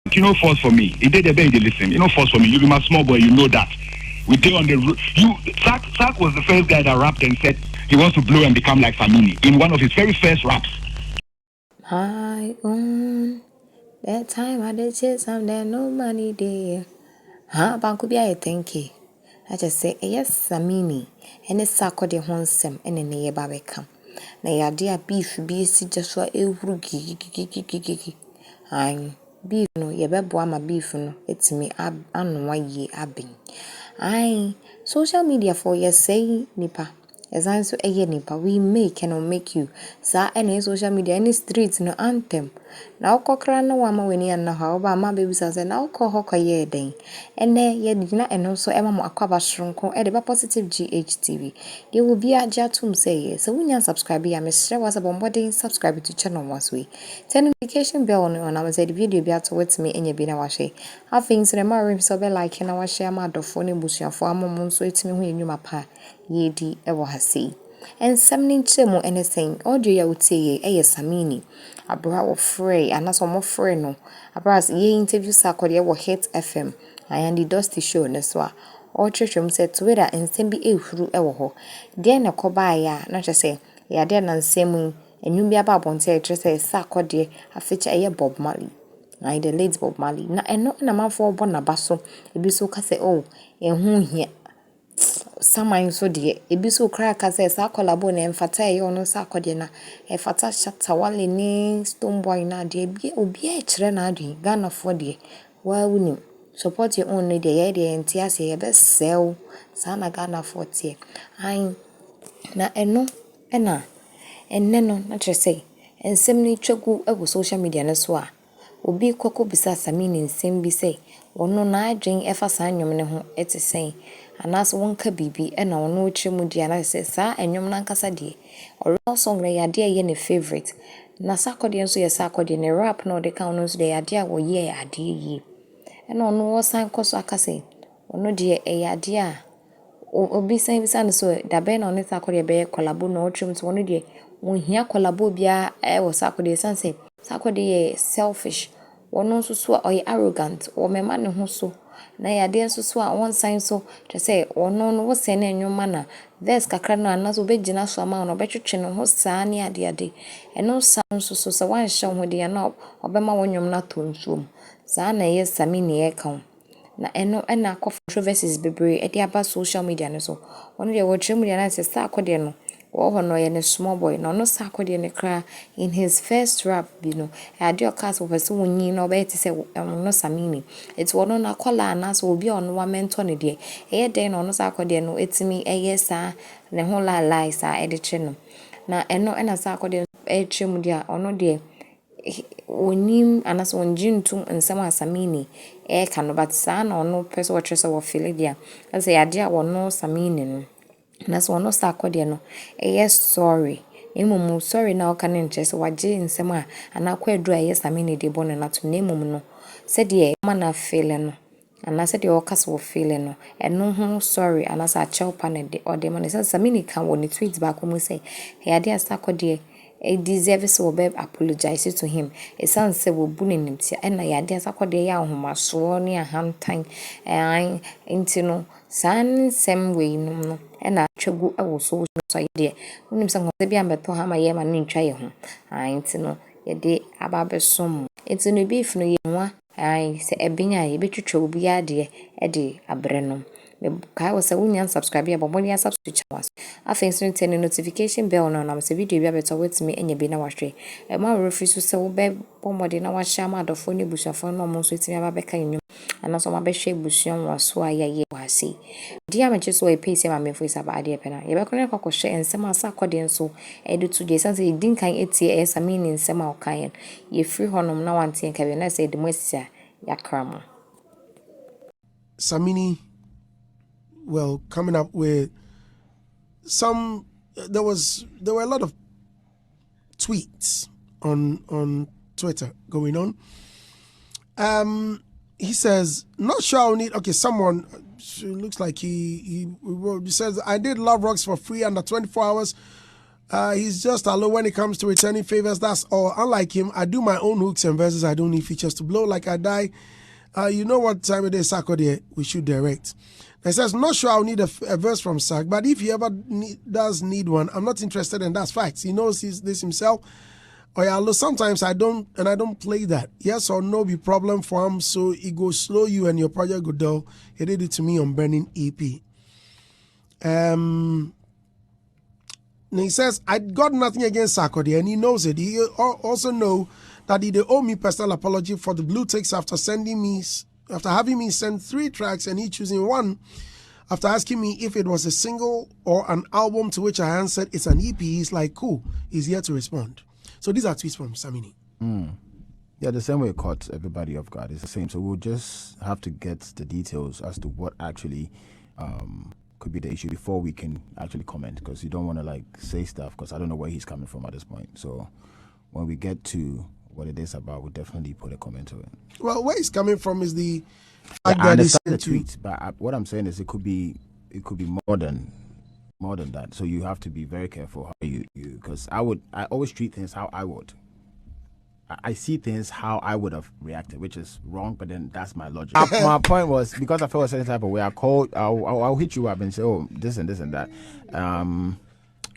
You know, force for me. It did the baby listen. You know, force for me. You be my small boy. You know that. We did on the road. Sark was the first guy that rapped and said he wants to blow and become like Samini in one of his very first raps. My own. That time I did shit something no money there. Banku bi I think it. I just say yes Samini. And it's Sarkodie and Samini and then ye babeka. Na ya dia beef bi si just so ehuru gigi. Ai beef no ye beboa ma beef no etimi anoa ye aben. Ai social media for ye say nipa. Ezan so eye nipa we make and make you. Sa any social media any streets no anthem. Na ukokra no wa ma weni an na ha oba ma baby sa say na ukọ hokọ ye den. Ene ye dina eno so ema mo akwaba shronko e de ba positive GHTV. They will be ajatum say yes. So when you subscribe ya me share was about subscribe to channel was we. Turn notification bell on I say the video be out with me enye bi na wa share. I think so the ma so be like na wa share ma dofo ne busuafo amom so etimi hu enwuma pa ye di e wo ha sei. And something chemo anything audio ya utie e Samini abra wo free anaso mo free no abra ye interview Sarkodie wo Hit FM and the Dusty show ne so a o twetwem say Twitter nsem bi ehuru e wo ho de na koba ya na che say ya de na nsem enwum bi aba abonte e tre say Sarkodie afecha ye Bob Marley na the late Bob Marley na eno na manfo obo na baso ebi so ka say oh ehun hia Saman so de ebi so kra ka say sa collabo na emfata e ono Sarkodie na e fata shatta wale ni Stone Boy na de bi obi e kire na adwen Ghana for de wa wuni support your own need ye de enti ase ye be sell sa na Ghana for tie ai na eno ena enne no na kire say ensem ni twagu e social media na so a obi kwako bisa Samini nsem bi say wono na adwen e fa sa anwom ne ho etisen anas wonka bibi e na wono twemu dia na say sa anwom na nkasa de original song na yade ye ne favorite na Sarkodie nso ye Sarkodie ne rap na de kan no nso de yade a wo ye ade yi e na ono wo san koso akase ono de e yade a obi san bisa no so da be na ono Sarkodie be collabo na otwem so ono de won hia collabo bia e wo Sarkodie san say Sarkodie selfish wono nso so oy arrogant wo mema ne ho so na yade nso so a won san so to say wono no wo se na enwoma na verse kakra no anaso begina so ama no betwetwe no ho saa ne ade eno san nso so se wan hye ho de na obema wonwom na to nsuom saa na ye Samini e kan na eno na controversies bebre e de aba social media no so wono de wo twem de na se Sarkodie no wo no ye ne small boy no no Sarkodie ne kra in his first rap you know ade okas wo pese wonyi no be ti se no Samini it's wono na kwala na so obi ono wa mentor ne de e den no Sarkodie no etimi eye sa ne ho la sa e de che no na eno na Sarkodie e twem de ono de onim anaso onjintum nsem Samini e ka no but sa na ono pese wo twese wo feel dia ase ade a wono Samini no na so no Sarkodie no yes sorry emum sorry na oka ne nche so waje nsem a anakwa edu a Samini de bono na to nemum no se de ma na feel no ana se de oka so feel no eno ho sorry ana sa chew pa ne de ode ma ne Samini kan woni tweet ba ko mu say he ade Sarkodie e deserve so be apologize to him e san se wo bu ne nimtia e na yade Sarkodie ya ahomaso ne ahantan enti no san sem we no e na twagu e wo so so ye unim san ho be ambeto ha ma ye ma ne ntwa ye ho enti no ye de ababesom enti no beef no ye nwa se ebenya ye betwetwa obi ade e de abre no kai was a union subscribe ya bomo ya subscribe channel afen so turn notification bell no na se video bia beto with me enye bi na wahwe e ma refi so se wo be bomode na wahya ma adofo ne busuafo no mo so timi aba beka enyu anaso ma be hwe busuan waso aya ye wase dia ma che so e pese ma me voice aba ade pena ye be kone kwakwohwe ensem Sarkodie nso e de to je sanse e din kan etie e Samini ensem a okan ye free honom na wante en ka be na se de mo asia yakramo Samini, well, coming up with some, there were a lot of tweets on Twitter going on. He says, not sure I'll need, okay, someone, looks like he says, I did Love Rocks for free under 24 hours. He's just alone when it comes to returning favors. That's all. Unlike him, I do my own hooks and verses. I don't need features to blow like I die. You know what time it is, Sarkodie? We should direct. It says, not sure I'll need a verse from Sark, but if he ever does need one, I'm not interested, and that's facts. He knows this himself. Oh yeah, sometimes I don't play that. Yes or no be problem for him, so it go slow you and your project go dull. He did it to me on Burning EP. And he says, I got nothing against Sarkodie, and he knows it. He also know that he owe me personal apology for the blue ticks after having me send 3 tracks and he choosing one. After asking me if it was a single or an album, to which I answered it's an EP, he's like, cool. He's here to respond. So these are tweets from Samini. Yeah, the same way it caught everybody off guard. It's the same. So we'll just have to get the details as to what actually could be the issue before we can actually comment, because you don't want to say stuff, because I don't know where he's coming from at this point. So when we get to what it is about, we'll definitely put a comment to it. Well, where he's coming from is the fact that I understand the tweet, but what I'm saying is it could be more than that. So you have to be very careful how you because I always treat things how I would. I see things how I would have reacted, which is wrong, but then that's my logic. My point was, because I felt a certain type of way, I'll hit you up and say, oh, this and this and that.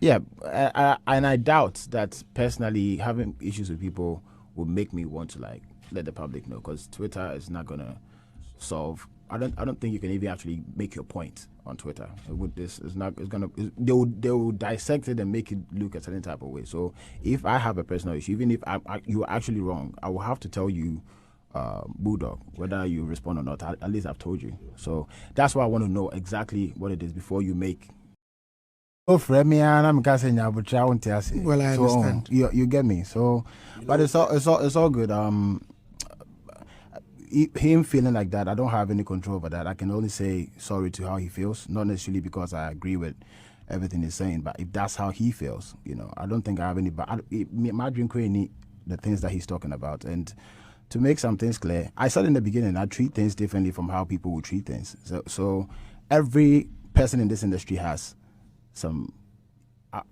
Yeah, and I doubt that personally having issues with people will make me want to let the public know, because Twitter is not gonna solve. I don't think you can even actually make your point on Twitter. They will dissect it and make it look a certain type of way. So if I have a personal issue, even if you are actually wrong, I will have to tell you, Bulldog, whether you respond or not. At least I've told you. So that's why I want to know exactly what it is before you make. Well, I understand. You get me. So, but it's all good. Him feeling like that, I don't have any control over that. I can only say sorry to how he feels, not necessarily because I agree with everything he's saying, but if that's how he feels, I don't think I have any. But my dream creating the things that he's talking about, and to make some things clear, I said in the beginning, I treat things differently from how people would treat things. So every person in this industry has some.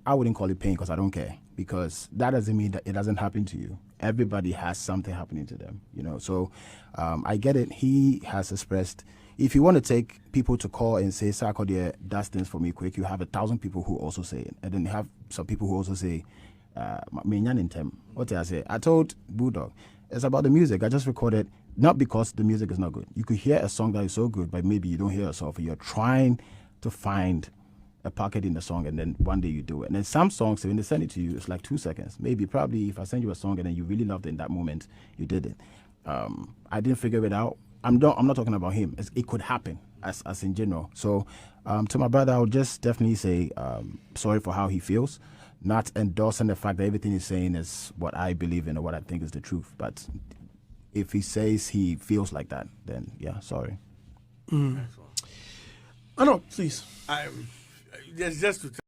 I wouldn't call it pain, because I don't care, because that doesn't mean that it doesn't happen to you. Everybody has something happening to them, So I get it. He has expressed, if you want to take people to call and say, Sarkodie does things for me quick, you have 1,000 people who also say it. And then you have some people who also say, what did I say? I told Bulldog, it's about the music. I just recorded, not because the music is not good. You could hear a song that is so good, but maybe you don't hear yourself. You're trying to find a pocket in the song, and then one day you do it. And then some songs, when they send it to you, it's like 2 seconds. Probably if I send you a song and then you really loved it in that moment, you did it. I didn't figure it out. I'm not talking about him. It could happen as in general. So to my brother, I would just definitely say sorry for how he feels, not endorsing the fact that everything he's saying is what I believe in or what I think is the truth. But if he says he feels like that, then yeah, sorry. I know, please. Just to